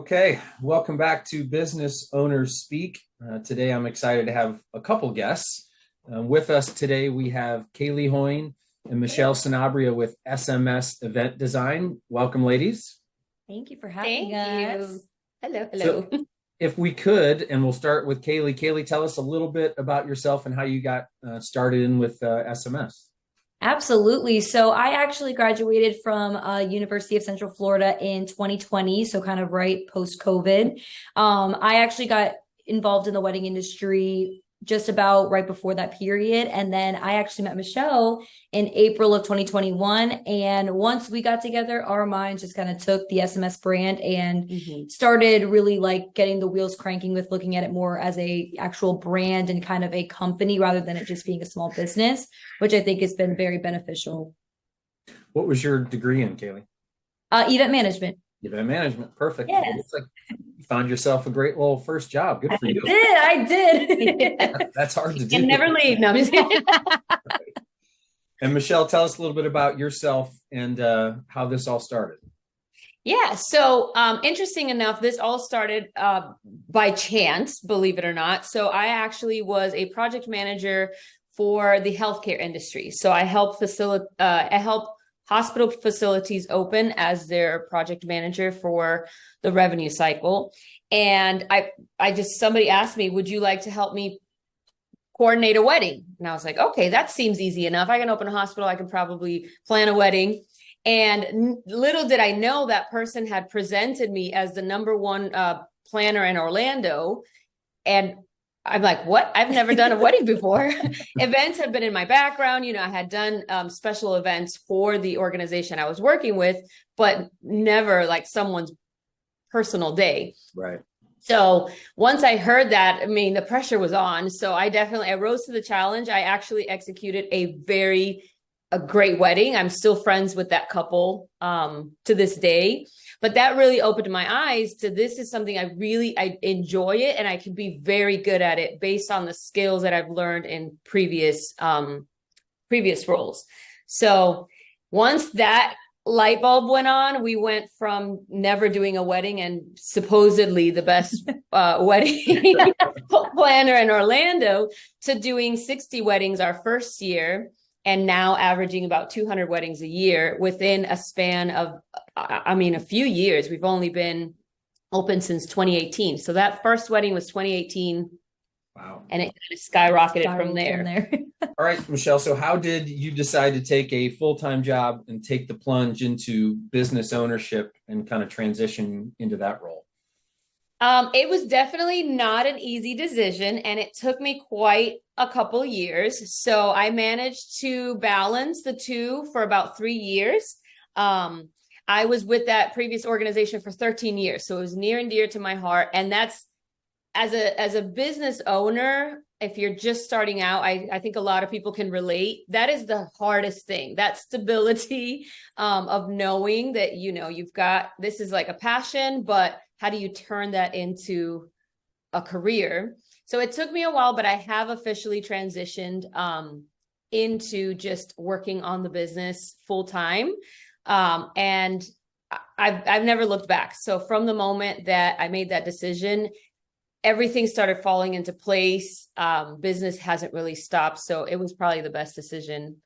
Okay, welcome back to Business Owners Speak. Today I'm excited to have a couple guests. With us today we have Caleigh Hoyne and Michelle Sanabria with SMS Event Design. Welcome, ladies. Thank you for having us. Thank you. Hello. So if we could, and we'll start with Caleigh. Caleigh, tell us a little bit about yourself and how you got started in with SMS. Absolutely. So I actually graduated from University of Central Florida in 2020, so kind of right post-COVID. I actually got involved in the wedding industry just about right before that period. And then I actually met Michelle in April of 2021. And once we got together, our minds just kind of took the SMS brand and started really like getting the wheels cranking with looking at it more as a actual brand and kind of a company rather than it just being a small business, which I think has been very beneficial. What was your degree in, Caleigh? Event management. Event management. Perfect. Yes. It looks like you found yourself a great little first job. Good for you. I did. That's hard to do. You can never leave. No, I'm just kidding. And Michelle, tell us a little bit about yourself and how this all started. Yeah. So interesting enough, this all started by chance, believe it or not. So I actually was a project manager for the healthcare industry. So I help hospital facilities open as their project manager for the revenue cycle. And somebody asked me, would you like to help me coordinate a wedding? And I was like, okay, that seems easy enough. I can open a hospital. I can probably plan a wedding. And little did I know that person had presented me as the number one planner in Orlando. And I'm like, what? I've never done a wedding before. Events have been in my background. You know, I had done special events for the organization I was working with, but never like someone's personal day. Right. So once I heard that, I mean, the pressure was on. So I rose to the challenge. I actually executed a great wedding. I'm still friends with that couple to this day. But that really opened my eyes to this is something I enjoy it, and I can be very good at it based on the skills that I've learned in previous roles. So once that light bulb went on, we went from never doing a wedding and supposedly the best wedding planner in Orlando to doing 60 weddings our first year. And now averaging about 200 weddings a year within a span of, a few years. We've only been open since 2018. So that first wedding was 2018. Wow. And it kind of skyrocketed from there. All right, Michelle. So how did you decide to take a full-time job and take the plunge into business ownership and kind of transition into that role? It was definitely not an easy decision, and it took me quite a couple years. So I managed to balance the two for about 3 years. I was with that previous organization for 13 years. So it was near and dear to my heart. And that's as a business owner, if you're just starting out, I think a lot of people can relate. That is the hardest thing, that stability of knowing that, you know, you've got, this is like a passion, but how do you turn that into a career? So it took me a while, but I have officially transitioned into just working on the business full time. And I've never looked back. So from the moment that I made that decision, everything started falling into place. Business hasn't really stopped. So it was probably the best decision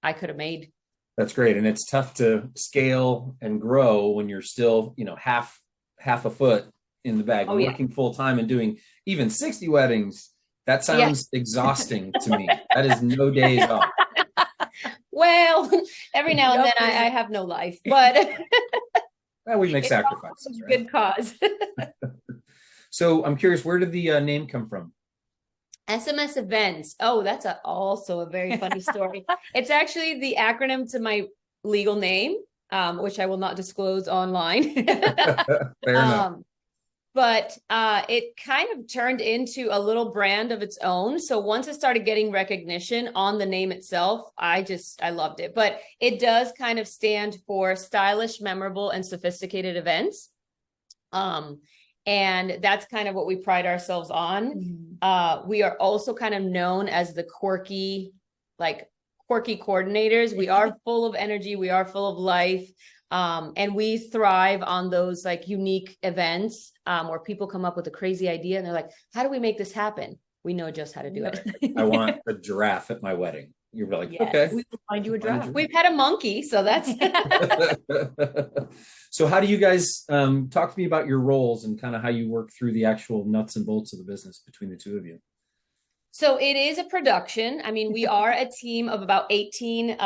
I could have made. That's great. And it's tough to scale and grow when you're still, half a foot in the bag, working full time and doing even 60 weddings. That sounds exhausting to me. That is no days off. Well, every now and then I have no life, but well, we make sacrifices, right? Good cause. So I'm curious, where did the name come from? SMS Events. Oh, that's also a very funny story. It's actually the acronym to my legal name, which I will not disclose online. Fair enough. But it kind of turned into a little brand of its own. So once it started getting recognition on the name itself, I loved it. But it does kind of stand for stylish, memorable, and sophisticated events. And that's kind of what we pride ourselves on. We are also kind of known as the quirky coordinators. We are full of energy. We are full of life. And we thrive on those like unique events where people come up with a crazy idea and they're like, how do we make this happen? We know just how to do it. I want a giraffe at my wedding. You're like, Yes. okay. We will find you a giraffe. We've had a monkey, so that's. So how do you guys talk to me about your roles and kind of how you work through the actual nuts and bolts of the business between the two of you? So it is a production. I mean, we are a team of about 18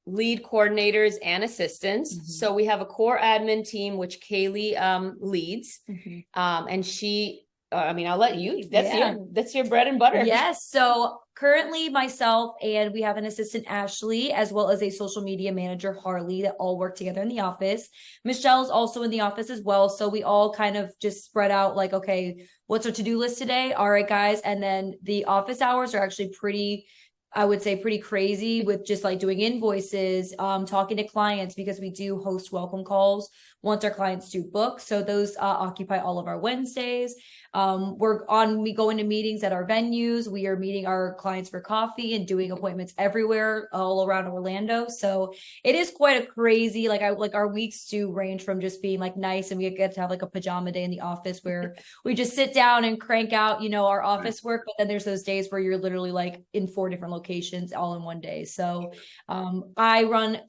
lead coordinators and assistants. Mm-hmm. So we have a core admin team, which Caleigh leads. Mm-hmm. And she, I mean, I'll let you, that's your bread and butter. Yes. So currently myself and we have an assistant, Ashley, as well as a social media manager, Harley, that all work together in the office. Michelle's also in the office as well. So we all kind of just spread out like, okay, what's our to-do list today? All right, guys. And then the office hours are actually pretty, I would say, pretty crazy with just like doing invoices, talking to clients, because we do host welcome calls once our clients do book. So those occupy all of our Wednesdays. We go into meetings at our venues. We are meeting our clients for coffee and doing appointments everywhere, all around Orlando. So it is quite a crazy, like our weeks do range from just being like nice, and we get to have like a pajama day in the office where we just sit down and crank out, our office work. But then there's those days where you're literally like in 4 different locations all in one day. So I run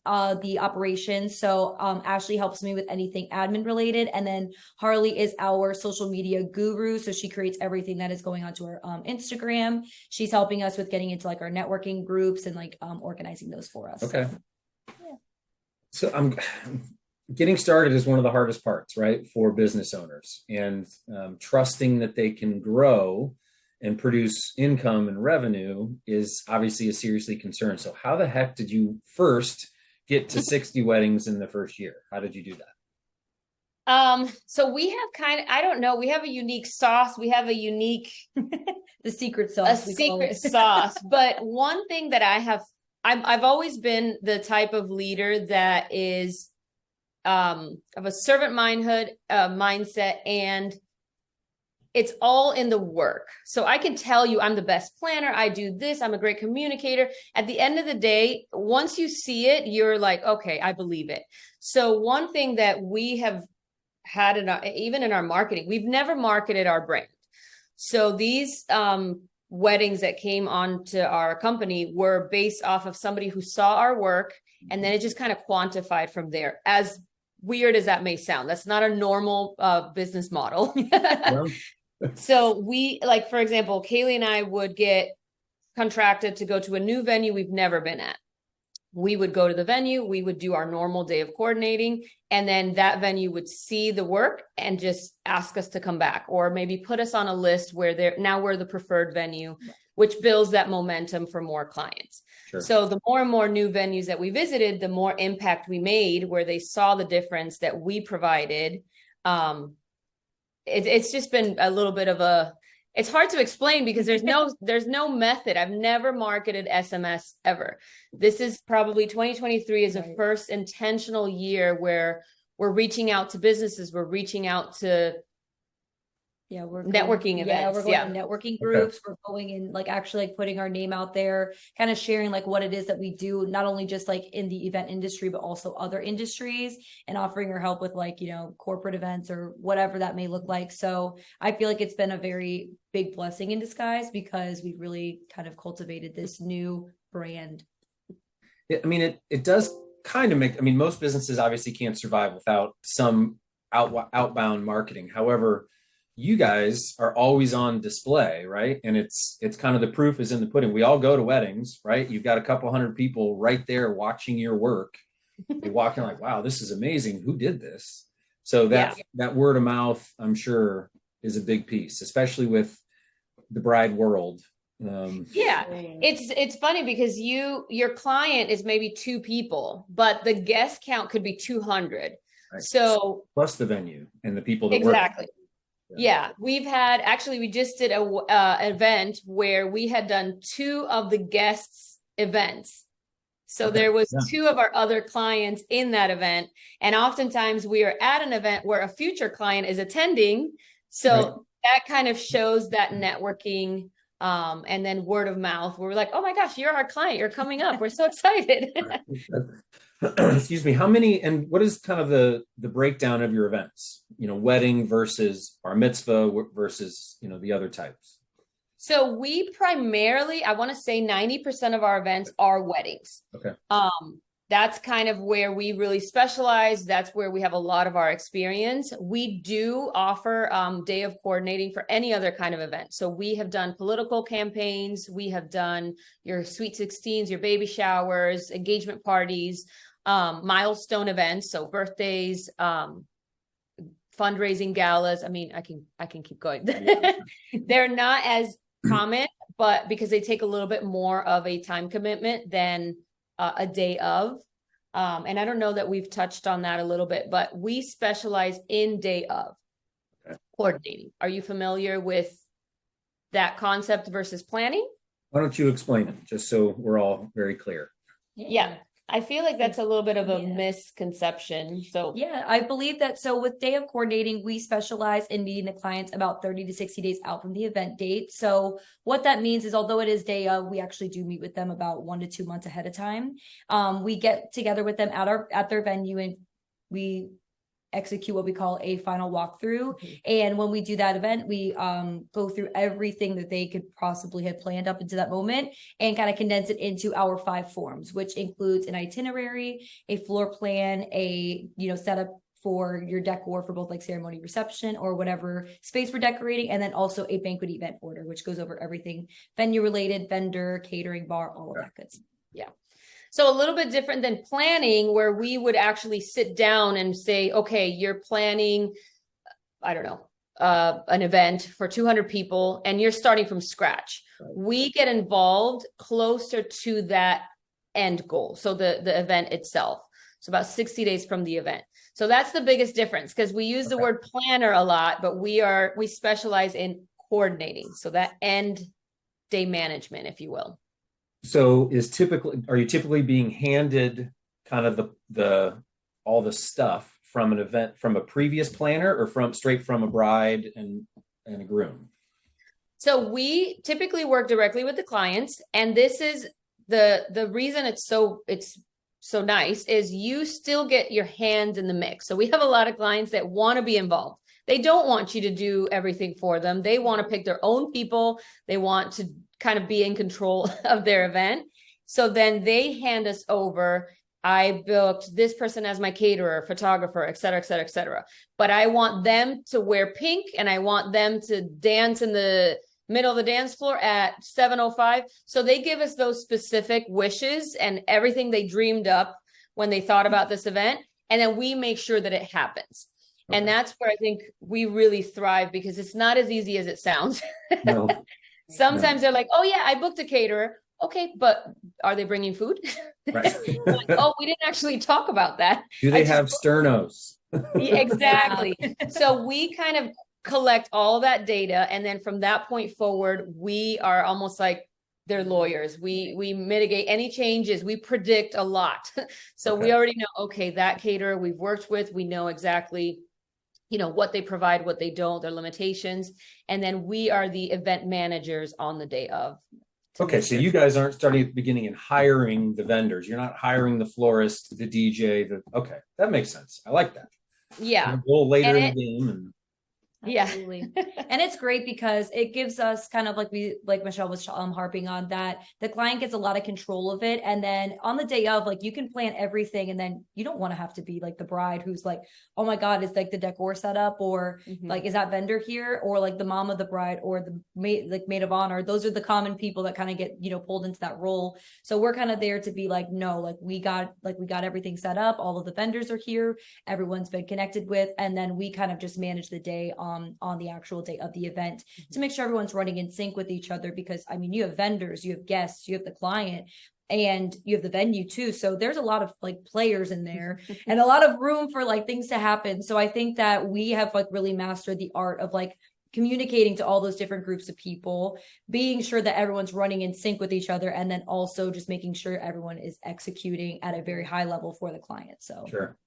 the operations. So Ashley helps me with anything admin related. And then Harley is our social media guru. So she creates everything that is going onto our Instagram. She's helping us with getting into like our networking groups and like organizing those for us. Okay. So I'm getting started is one of the hardest parts, right, for business owners, and trusting that they can grow and produce income and revenue is obviously a seriously concern. So how the heck did you first get to 60 weddings in the first year? How did you do that? So we have I don't know, we have a unique sauce. We have a unique, the secret sauce, sauce. But one thing that I've always been the type of leader that is, of a servant mindset, and it's all in the work. So I can tell you I'm the best planner. I do this. I'm a great communicator. At the end of the day, once you see it, you're like, okay, I believe it. So one thing that we have had even in our marketing, we've never marketed our brand. So these weddings that came onto our company were based off of somebody who saw our work, and then it just kind of quantified from there. As weird as that may sound, that's not a normal business model. So we, like, for example, Caleigh and I would get contracted to go to a new venue we've never been at. We would go to the venue, we would do our normal day of coordinating, and then that venue would see the work and just ask us to come back, or maybe put us on a list where we're the preferred venue, which builds that momentum for more clients. Sure. So the more and more new venues that we visited, the more impact we made, where they saw the difference that we provided. It's just been a little bit of it's hard to explain because there's no method. I've never marketed SMS ever. This is probably 2023 is the first intentional year where we're reaching out to businesses. We're reaching out to networking events. Yeah, we're going to networking groups. Okay. We're going in like actually like putting our name out there, kind of sharing like what it is that we do, not only just like in the event industry, but also other industries, and offering our help with like, corporate events or whatever that may look like. So I feel like it's been a very big blessing in disguise because we've really kind of cultivated this new brand. Yeah, I mean, it does kind of make, most businesses obviously can't survive without some outbound marketing. However, you guys are always on display, right? And it's kind of the proof is in the pudding. We all go to weddings, right? You've got a couple hundred people right there watching your work. They walk in like, wow, this is amazing. Who did this? So that word of mouth, I'm sure, is a big piece, especially with the bride world. It's funny because your client is maybe 2 people, but the guest count could be 200. Right. So plus the venue and the people that exactly. work. Yeah, we just did a event where we had done 2 of the guests' events. So there was 2 of our other clients in that event. And oftentimes we are at an event where a future client is attending. So that kind of shows that networking And then word of mouth, we're like, oh my gosh, you're our client. You're coming up. We're so excited. Excuse me. How many, and what is kind of the breakdown of your events? Wedding versus bar mitzvah versus, the other types. So we primarily, I want to say 90% of our events are weddings. Okay. That's kind of where we really specialize. That's where we have a lot of our experience. We do offer day of coordinating for any other kind of event. So we have done political campaigns. We have done your sweet 16s, your baby showers, engagement parties, milestone events. So birthdays, fundraising galas. I mean, I can keep going. They're not as common, but because they take a little bit more of a time commitment than a day of. And I don't know that we've touched on that a little bit, but we specialize in day of coordinating. Are you familiar with that concept versus planning? Why don't you explain it just so we're all very clear? Yeah. I feel like that's a little bit of a misconception. So yeah, I believe that. So with day of coordinating, we specialize in meeting the clients about 30 to 60 days out from the event date. So what that means is, although it is day of, we actually do meet with them about 1 to 2 months ahead of time. We get together with them at their venue, and we execute what we call a final walkthrough. And when we do that event, we go through everything that they could possibly have planned up into that moment and kind of condense it into our 5 forms, which includes an itinerary, a floor plan, a setup for your decor for both like ceremony, reception, or whatever space we're decorating, and then also a banquet event order, which goes over everything venue related, vendor, catering, bar, all of that good stuff. Yeah. So a little bit different than planning, where we would actually sit down and say, okay, you're planning, I don't know, an event for 200 people and you're starting from scratch. We get involved closer to that end goal. So the event itself. So about 60 days from the event. So that's the biggest difference, because we use the word planner a lot, but we specialize in coordinating. So that end day management, if you will. So are you typically being handed kind of all the stuff from an event, from a previous planner, or straight from a bride and a groom? So we typically work directly with the clients, and this is the reason it's so nice is you still get your hands in the mix. So we have a lot of clients that want to be involved. They don't want you to do everything for them. They want to pick their own people. They want to kind of be in control of their event. So then they hand us over, I booked this person as my caterer, photographer, et cetera, et cetera, et cetera. But I want them to wear pink, and I want them to dance in the middle of the dance floor at 7:05. So they give us those specific wishes and everything they dreamed up when they thought about this event. And then we make sure that it happens. Okay. And that's where I think we really thrive, because it's not as easy as it sounds. No. Sometimes they're like, oh yeah, I booked a caterer. Okay, but are they bringing food? Right. Like, oh, we didn't actually talk about that. Do they have sternos? Exactly. So we kind of collect all that data, and then from that point forward, we are almost like they're lawyers. We mitigate any changes. We predict a lot. So we already know, okay, that caterer we've worked with, we know exactly what they provide, what they don't, their limitations. And then we are the event managers on the day of. Okay, so you guys aren't starting at the beginning and hiring the vendors. You're not hiring the florist, the DJ. Okay, that makes sense. I like that. Yeah. A little later in the game. Absolutely. And it's great because it gives us kind of like Michelle was harping on, that the client gets a lot of control of it. And then on the day of, like, you can plan everything, and then you don't want to have to be like the bride who's like, oh my God, is like the decor set up, or like, is that vendor here, or like the mom of the bride, or the maid of honor. Those are the common people that kind of get, pulled into that role. So we're kind of there to be like, no, like we got everything set up. All of the vendors are here. Everyone's been connected with. And then we kind of just manage the day on the actual day of the event to make sure everyone's running in sync with each other, because I mean, you have vendors, you have guests, you have the client, and you have the venue too. So there's a lot of like players in there and a lot of room for like things to happen. So I think that we have like really mastered the art of like communicating to all those different groups of people, being sure that everyone's running in sync with each other, and then also just making sure everyone is executing at a very high level for the client. So sure.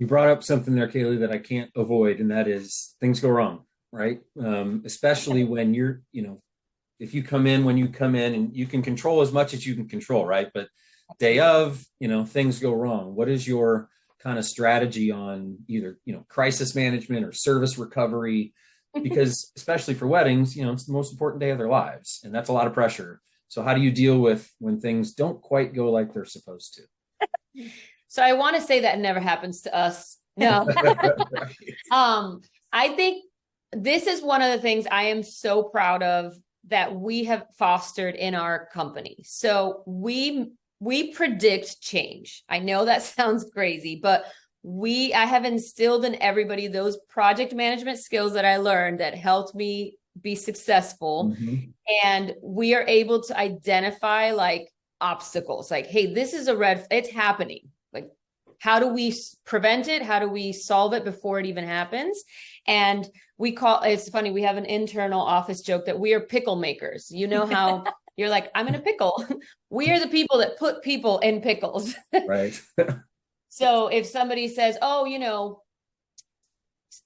You brought up something there, Caleigh, that I can't avoid, and that is things go wrong, right? Especially when you're, if you come in when you come in, and you can control as much as you can control, right? But day of, things go wrong. What is your kind of strategy on either, crisis management or service recovery? Because especially for weddings, it's the most important day of their lives, and that's a lot of pressure. So how do you deal with when things don't quite go like they're supposed to? So I want to say that never happens to us. No. I think this is one of the things I am so proud of that we have fostered in our company. So we predict change. I know that sounds crazy, but I have instilled in everybody those project management skills that I learned that helped me be successful. Mm-hmm. And we are able to identify like obstacles, like, hey, this is it's happening. Like, how do we prevent it? How do we solve it before it even happens? And it's funny, we have an internal office joke that we are pickle makers. You know how you're like, I'm in a pickle. We are the people that put people in pickles. Right. So if somebody says, oh,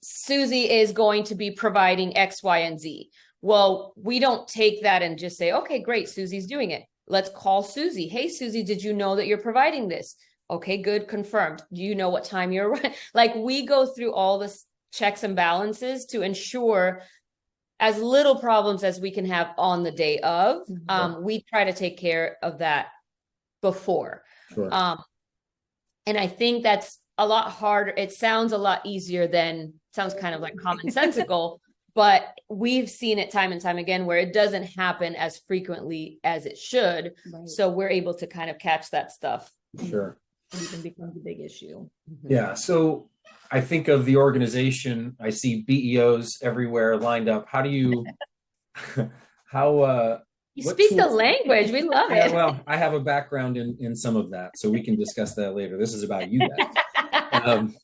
Susie is going to be providing X, Y, and Z. Well, we don't take that and just say, okay, great, Susie's doing it. Let's call Susie. Hey, Susie, did you know that you're providing this? Okay, good, confirmed. Do you know what time you're right? Like, we go through all the checks and balances to ensure as little problems as we can have on the day of. Mm-hmm. We try to take care of that before. Sure. And I think that's a lot harder. It sounds a lot easier sounds kind of like commonsensical, but we've seen it time and time again where it doesn't happen as frequently as it should. Right. So we're able to kind of catch that stuff. Sure. It even becomes a big issue. Mm-hmm. Yeah. So I think of the organization, I see BEOs everywhere lined up. How do you, you speak the language. We love it. Well, I have a background in some of that, so we can discuss that later. This is about you guys.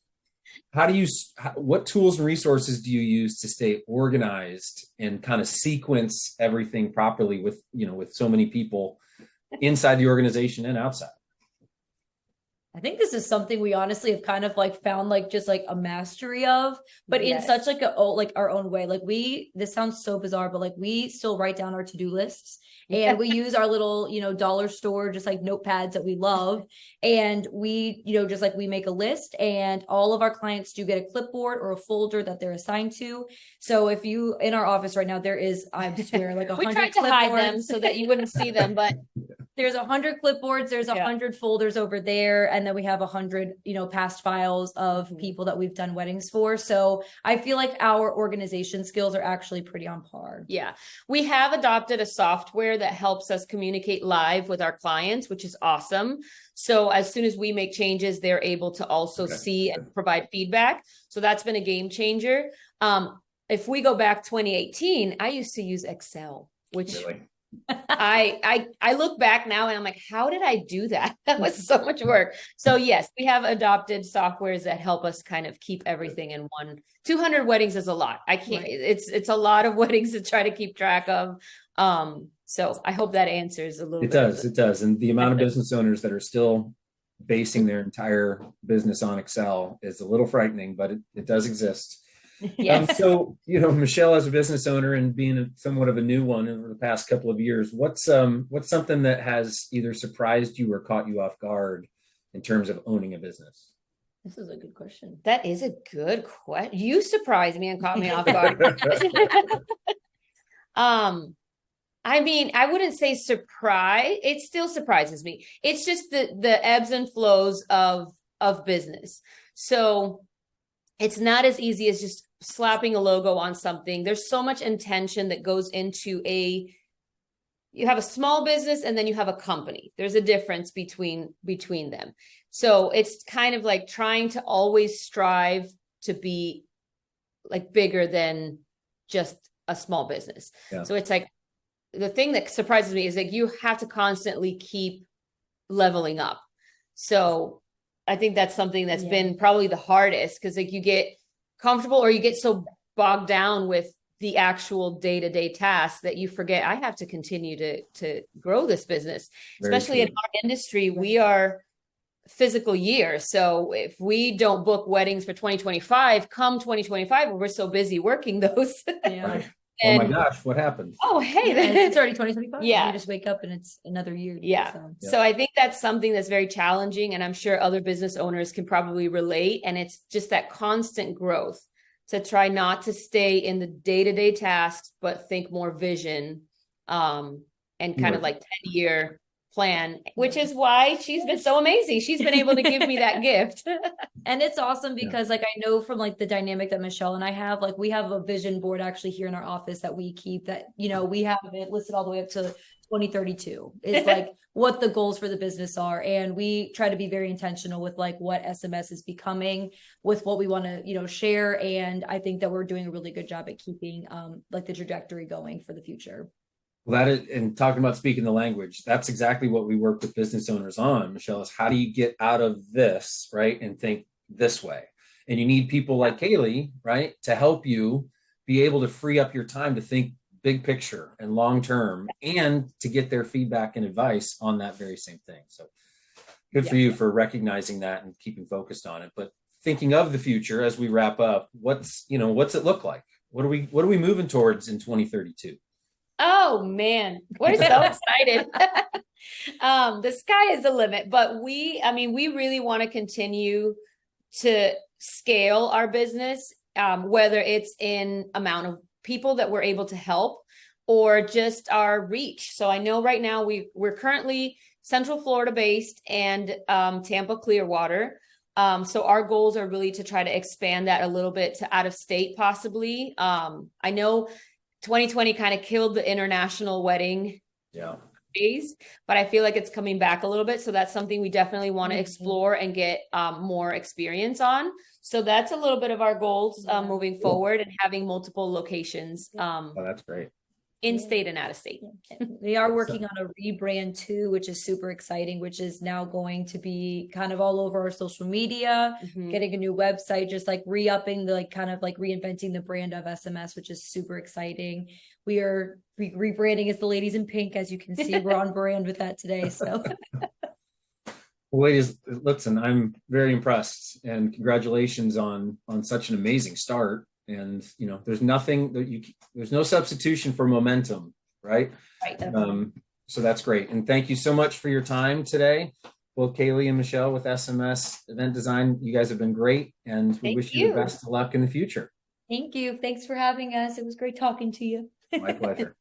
What tools and resources do you use to stay organized and kind of sequence everything properly with so many people inside the organization and outside? I think this is something we honestly have kind of like found like just like a mastery of, but in such like our own way. Like this sounds so bizarre, but like we still write down our to-do lists, and we use our little, dollar store, just like notepads that we love. And we, just like we make a list, and all of our clients do get a clipboard or a folder that they're assigned to. So if you in our office right now, there is, I swear, like 100 we tried to hide them so that you wouldn't see them, but there's 100 clipboards, there's 100 folders over there. And then we have 100, past files of people that we've done weddings for. So I feel like our organization skills are actually pretty on par. Yeah. We have adopted a software that helps us communicate live with our clients, which is awesome. So as soon as we make changes, they're able to also see and provide feedback. So that's been a game changer. If we go back 2018, I used to use Excel, which... Really? I look back now and I'm like, how did I do that? That was so much work. So yes, we have adopted softwares that help us kind of keep everything in one. 200 weddings is a lot. I can't, right. It's a lot of weddings to try to keep track of. So I hope that answers a little bit. It does. And the amount of business owners that are still basing their entire business on Excel is a little frightening, but it does exist. Yes. So, Michelle, as a business owner and being somewhat of a new one over the past couple of years, what's something that has either surprised you or caught you off guard in terms of owning a business? This is a good question. That is a good question. You surprised me and caught me off guard. I mean, I wouldn't say surprise. It still surprises me. It's just the ebbs and flows of business. So it's not as easy as just slapping a logo on something. There's so much intention that goes into you have a small business and then you have a company. There's a difference between them. So it's kind of like trying to always strive to be like bigger than just a small business. Yeah. So it's like, the thing that surprises me is like, you have to constantly keep leveling up. So I think that's something that's been probably the hardest, because like you get comfortable or you get so bogged down with the actual day-to-day tasks that you forget I have to continue to grow this business. Very especially true. In our industry, we are physical year. So if we don't book weddings for 2025, come 2025, we're so busy working those. Yeah. Oh my gosh, what happened? Oh, hey, it's already 2025. Yeah. You just wake up and it's another year. Yeah. So I think that's something that's very challenging, and I'm sure other business owners can probably relate. And it's just that constant growth to try not to stay in the day-to-day tasks, but think more vision, and kind of like 10-year plan, which is why she's been so amazing. She's been able to give me that gift. And it's awesome because like, I know from like the dynamic that Michelle and I have, like we have a vision board actually here in our office that we keep that, you know, we have it listed all the way up to 2032 is like what the goals for the business are. And we try to be very intentional with like what SMS is becoming, with what we want to, you know, share. And I think that we're doing a really good job at keeping like the trajectory going for the future. Well, that is, and talking about speaking the language, that's exactly what we work with business owners on, Michelle, is how do you get out of this, right, and think this way? And you need people like Caleigh, right, to help you be able to free up your time to think big picture and long term, and to get their feedback and advice on that very same thing. So good for you for recognizing that and keeping focused on it. But thinking of the future as we wrap up, what's it look like? What are we moving towards in 2032? Oh man, we're so excited. The sky is the limit, but we really want to continue to scale our business, whether it's in amount of people that we're able to help or just our reach. So I know right now we're currently Central Florida based and Tampa Clearwater. So our goals are really to try to expand that a little bit to out of state possibly. I know 2020 kind of killed the international wedding phase, but I feel like it's coming back a little bit. So that's something we definitely want to explore and get more experience on. So that's a little bit of our goals moving forward, and having multiple locations. Oh, that's great. In state and out of state. We are working on a rebrand too, which is super exciting, which is now going to be kind of all over our social media, getting a new website, just like re-upping the like kind of like reinventing the brand of SMS, which is super exciting. We are rebranding as the Ladies in Pink. As you can see, we're on brand with that today. So ladies, listen, I'm very impressed, and congratulations on such an amazing start. And you know, there's no substitution for momentum, right? Right. So that's great. And thank you so much for your time today, both Caleigh and Michelle with SMS Event Design. You guys have been great, and we wish you the best of luck in the future. Thank you. Thanks for having us. It was great talking to you. My pleasure.